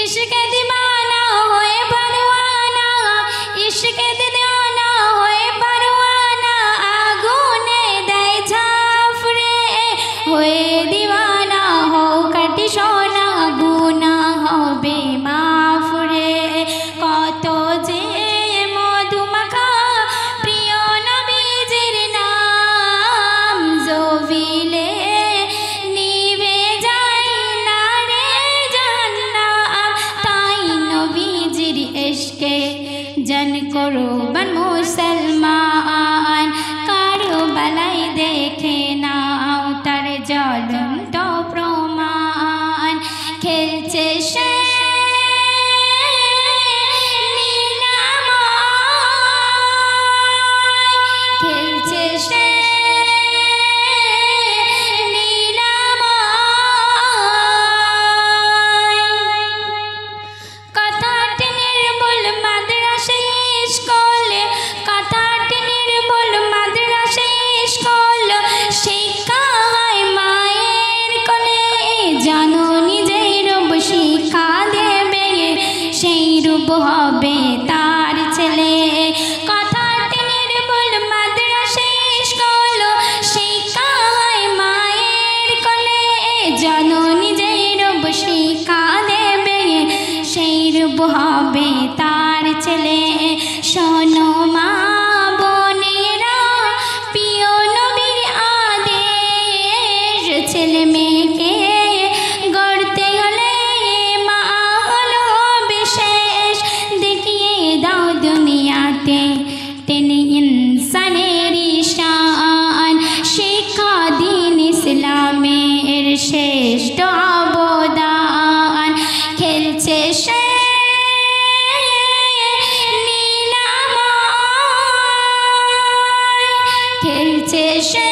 इश्क दीवाना होए परवाना, इश्क दीवाना होए परवाना, आगुने देय झाफरे होए दीवाना हो कटी सोना गुना होबे माफ रे। कत जे मधुमाखा प्रिय नबीजिर नाम जबिले निभे যায় না রে জান্নাত। তাই নবীজির ইশকে জান কুরবান মুসলমান, কারবালায় দেখে নাও তার জ্বলন্ত প্রমাণ। খেলছে সে নীলাময়, খেলছে সে কথাটি নির্মূল মাদ্রাসায় স্কুল, কথাটি নির্মূল মাদ্রাসায় স্কুল, শিক্ষা হয় মায়ের কোলে। জননী যেই রূপ শিক্ষা দেবে সেই রূপ হবে তার ছেলে। কথাটি নির্মূল মাদ্রাসায় স্কুল, শিক্ষা হয় মায়ের কোলে। জননী যেই রূপ শিক্ষা দেবে সেই রূপ হবে তার ছেলে। শোনো মা বোনেরা প্রিয় নবীর আদেশ, ছেলে মেয়েকে গড়তে হলে মা হলো বিশেষ। দেখিয়ে দাও দুনিয়াতে টেনে ইনসানের শান, শিক্ষা দিন ইসলামের শ্রেষ্ঠ অবদান। খেলছে সে নীলাময়, খেলছে সে